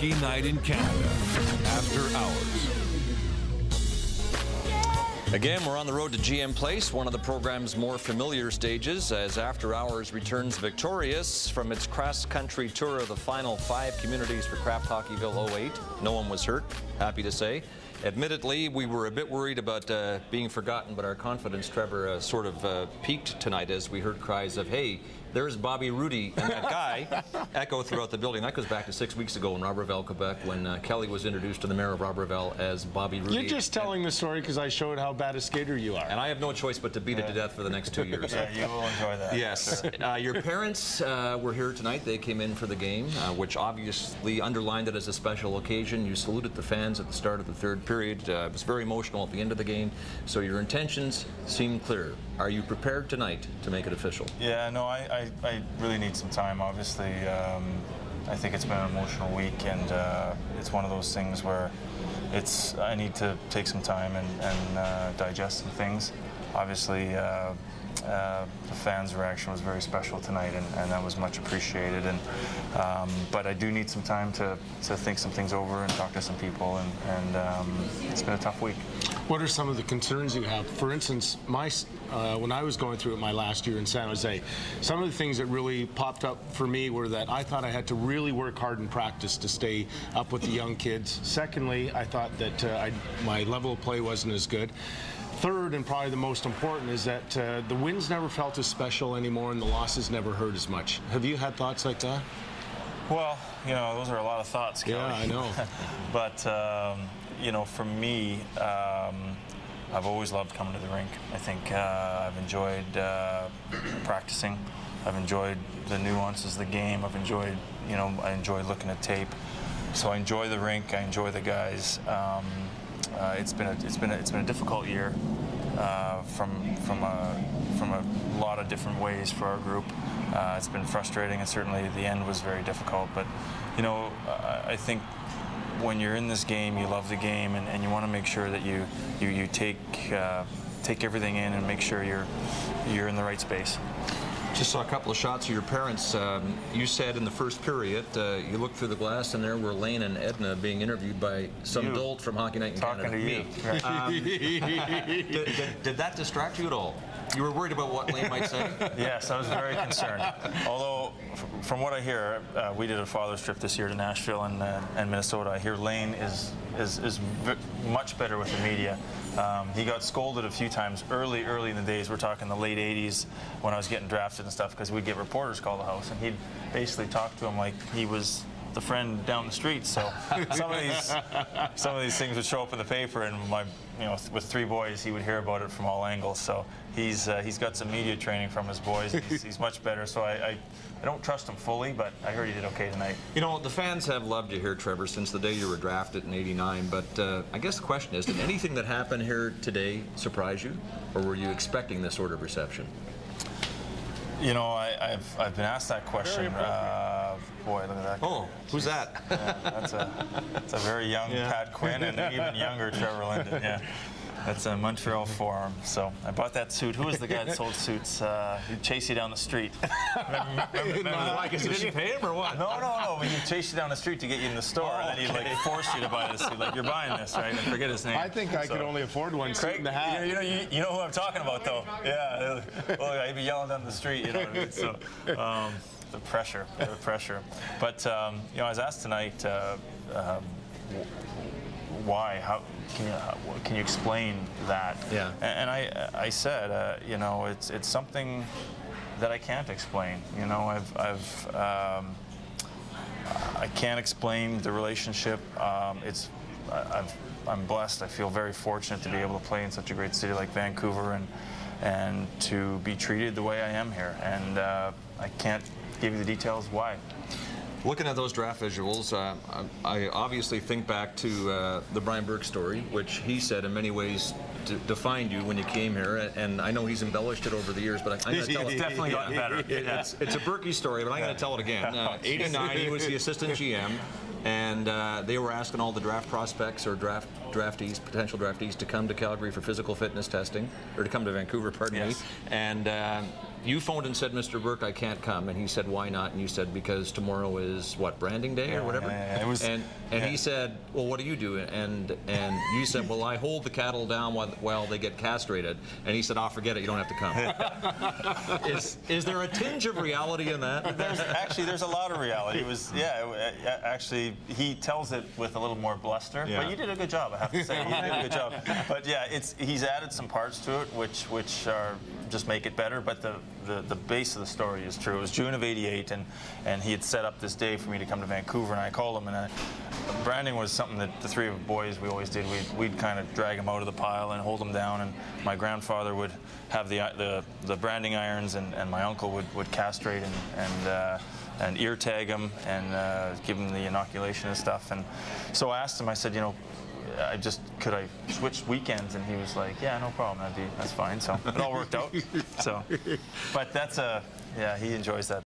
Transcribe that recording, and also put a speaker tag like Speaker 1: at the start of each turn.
Speaker 1: Hockey Night in Canada, After Hours.
Speaker 2: Again, we're on the road to GM Place, one of the program's more familiar stages, as After Hours returns victorious from its cross-country tour of the final 5 communities for Kraft Hockeyville 08. No one was hurt, happy to say. Admittedly, we were a bit worried about being forgotten, but our confidence, Trevor, sort of peaked tonight as we heard cries of, hey, there's Bobby Rudy and that guy echo throughout the building. That goes back to 6 weeks ago in Roberval, Quebec, when Kelly was introduced to the mayor of Roberval as Bobby Rudy.
Speaker 3: You're just telling the story because I showed how bad a skater you are.
Speaker 2: And I have no choice but to beat it to death for the next 2 years.
Speaker 4: Yeah, you will enjoy that.
Speaker 2: Yes. Your parents were here tonight. They came in for the game, which obviously underlined it as a special occasion. You saluted the fans at the start of the third period. It was very emotional at the end of the game. So your intentions seem clear. Are you prepared tonight to make it official?
Speaker 4: Yeah, no, I really need some time, obviously. I think it's been an emotional week, and it's one of those things where I need to take some time and digest some things. Obviously, the fans' reaction was very special tonight, and that was much appreciated. But I do need some time to think some things over and talk to some people, and it's been a tough week.
Speaker 3: What are some of the concerns you have? For instance, when I was going through it my last year in San Jose, some of the things that really popped up for me were that I thought I had to really work hard in practice to stay up with the young kids. Secondly, I thought that my level of play wasn't as good. Third, and probably the most important, is that the wins never felt as special anymore and the losses never hurt as much. Have you had thoughts like that?
Speaker 4: Well, you know, those are a lot of thoughts, Kelly.
Speaker 3: Yeah, I know.
Speaker 4: But, you know, for me, I've always loved coming to the rink. I think I've enjoyed practicing. I've enjoyed the nuances of the game. I've enjoyed, you know, I enjoy looking at tape. So I enjoy the rink. I enjoy the guys. It's been a difficult year from a lot of different ways for our group. It's been frustrating, and certainly the end was very difficult. But you know, I think when you're in this game, you love the game, and you want to make sure that you take everything in and make sure you're in the right space.
Speaker 2: Just saw a couple of shots of your parents. You said in the first period, you looked through the glass, and there were Lane and Edna being interviewed by some dolt from Hockey Night in Canada.
Speaker 4: Talking to you.
Speaker 2: Did that distract you at all? You were worried about what Lane might say?
Speaker 4: Yes, I was very concerned. Although, from what I hear, we did a father's trip this year to Nashville and Minnesota. I hear Lane is much better with the media. He got scolded a few times early in the days. We're talking the late 80s when I was getting drafted and stuff, because we'd get reporters call the house, and he'd basically talk to him like he was the friend down the street. So some of these things would show up in the paper, and with 3 boys, he would hear about it from all angles. So he's got some media training from his boys. He's much better. So I don't trust him fully, but I heard he did okay tonight.
Speaker 2: You know, the fans have loved you here, Trevor, since the day you were drafted in '89. But I guess the question is, did anything that happened here today surprise you, or were you expecting this sort of reception?
Speaker 4: You know, I've been asked that question. Boy, look at that guy.
Speaker 2: Oh, who's that?
Speaker 4: Yeah, that's a very young Pat Quinn and an even younger Trevor Linden. Yeah, that's a Montreal forearm. So I bought that suit. Who was the guy that sold suits? He'd chase you down the street. Remember
Speaker 2: Why? Because you didn't pay him, or what?
Speaker 4: No. He'd chase you down the street to get you in the store, and then he'd like force you to buy the suit. Like, you're buying this, right? I forget his name.
Speaker 3: I think I could only afford one suit and a hat.
Speaker 4: You know who I'm talking about, though. Yeah. Well, he'd be yelling down the street. You know what I mean? So. The pressure. But you know, I was asked tonight, why? How can you explain that?
Speaker 2: Yeah.
Speaker 4: And I said, you know, it's something that I can't explain. You know, I can't explain the relationship. I'm blessed. I feel very fortunate to be able to play in such a great city like Vancouver, and to be treated the way I am here. And I can't give you the details why.
Speaker 2: Looking at those draft visuals, I obviously think back to the Brian Burke story, which he said in many ways defined you when you came here, and I know he's embellished it over the years, but I'm going to tell it.
Speaker 4: It's definitely gotten better.
Speaker 2: It's a Burke story, but I'm going to tell it again. '89, he was the assistant GM, and they were asking all the draft prospects or draft draftees, potential draftees, to come to Calgary for physical fitness testing, or to come to Vancouver, pardon me. And you phoned and said, Mr. Burke, I can't come. And he said, why not? And you said, because tomorrow is, what, branding day or whatever?
Speaker 4: It was,
Speaker 2: and he said, well, what do you do? And you said, well, I hold the cattle down while they get castrated. And he said, oh, forget it, you don't have to come. Is there a tinge of reality in that?
Speaker 4: There's a lot of reality. It was, actually, he tells it with a little more bluster. But you did a good job, I have to say. You did a good job. But yeah, he's added some parts to it, which are just make it better. But the base of the story is true. It was June of '88, and he had set up this day for me to come to Vancouver, and I called him, and branding was something that the three of boys we always did. We'd kind of drag him out of the pile and hold him down, and my grandfather would have the branding irons, and my uncle would castrate and ear tag him and give him the inoculation and stuff. And so I asked him, I said, you know, could I switch weekends? And he was like, yeah, no problem, that's fine. So it all worked out. So, but he enjoys that.